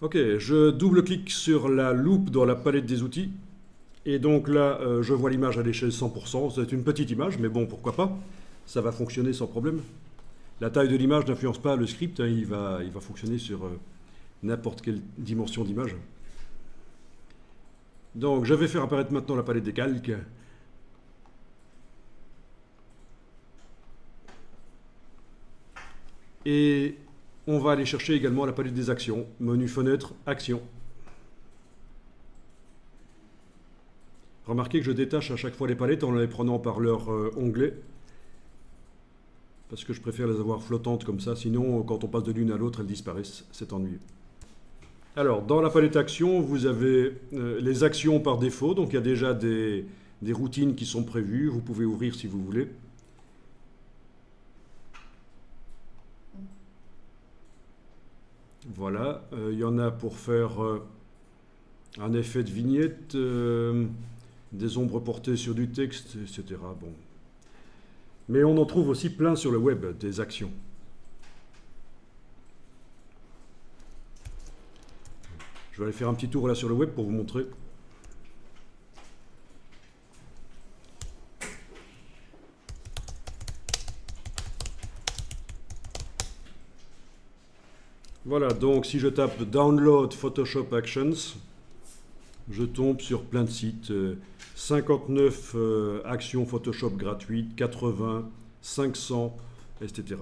Ok, je double-clique sur la loupe dans la palette des outils. Et donc là, je vois l'image à l'échelle 100%. C'est une petite image, mais bon, pourquoi pas. Ça va fonctionner sans problème. La taille de l'image n'influence pas le script. Hein, il va fonctionner sur n'importe quelle dimension d'image. Donc, je vais faire apparaître maintenant la palette des calques. Et on va aller chercher également la palette des actions. Menu fenêtre, action. Remarquez que je détache à chaque fois les palettes en les prenant par leur onglet. Parce que je préfère les avoir flottantes comme ça. Sinon, quand on passe de l'une à l'autre, elles disparaissent. C'est ennuyeux. Alors, dans la palette action, vous avez les actions par défaut. Donc, il y a déjà des routines qui sont prévues. Vous pouvez ouvrir si vous voulez. Voilà, il y en a pour faire un effet de vignette, des ombres portées sur du texte, etc. Bon. Mais on en trouve aussi plein sur le web, des actions. Je vais aller faire un petit tour là sur le web pour vous montrer. Voilà, donc si je tape Download Photoshop Actions, je tombe sur plein de sites. 59 actions Photoshop gratuites, 80, 500, etc.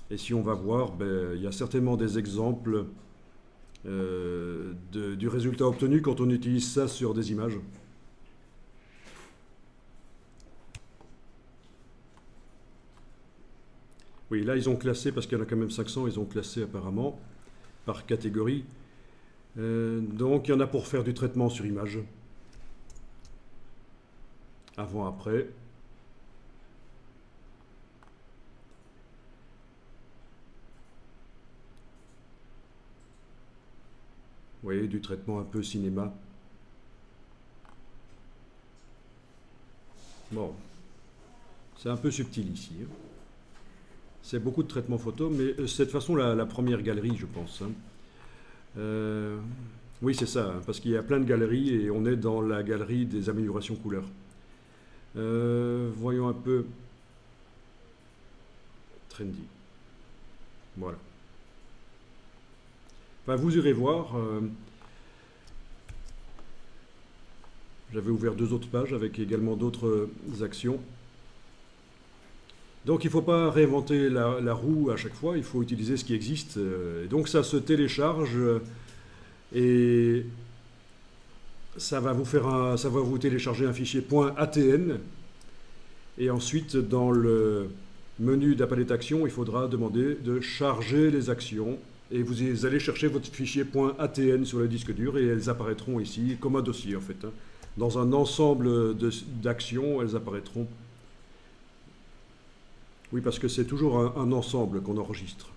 Et si on va voir, il y a certainement des exemples du résultat obtenu quand on utilise ça sur des images. Oui, là ils ont classé, parce qu'il y en a quand même 500, ils ont classé apparemment par catégorie. Donc il y en a pour faire du traitement sur image. Avant, après. Vous voyez, du traitement un peu cinéma. Bon, c'est un peu subtil ici. Hein. C'est beaucoup de traitement photo, mais c'est de toute façon la première galerie, je pense. Hein. Oui, c'est ça, hein, parce qu'il y a plein de galeries et on est dans la galerie des améliorations couleurs. Voyons un peu. Trendy. Voilà. Enfin, vous irez voir. J'avais ouvert 2 autres pages avec également d'autres actions. Donc il ne faut pas réinventer la roue à chaque fois, il faut utiliser ce qui existe. Et donc ça se télécharge et ça va vous télécharger un fichier .atn. Et ensuite, dans le menu de la palette action, il faudra demander de charger les actions. Et vous allez chercher votre fichier .atn sur le disque dur et elles apparaîtront ici comme un dossier en fait. Hein. Dans un ensemble d'actions, elles apparaîtront. Oui, parce que c'est toujours un ensemble qu'on enregistre.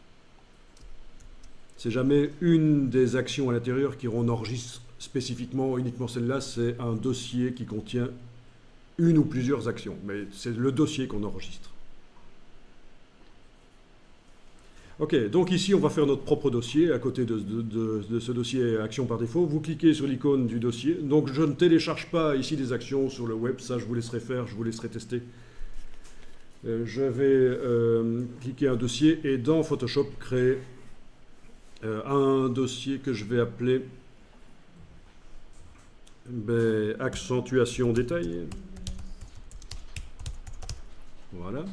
C'est jamais une des actions à l'intérieur qu'on enregistre spécifiquement, uniquement celle-là, c'est un dossier qui contient une ou plusieurs actions. Mais c'est le dossier qu'on enregistre. Ok, donc ici on va faire notre propre dossier à côté de ce dossier action par défaut. Vous cliquez sur l'icône du dossier. Donc je ne télécharge pas ici des actions sur le web, ça je vous laisserai faire, je vous laisserai tester. Je vais cliquer un dossier et dans Photoshop créer un dossier que je vais appeler accentuation détail. Voilà.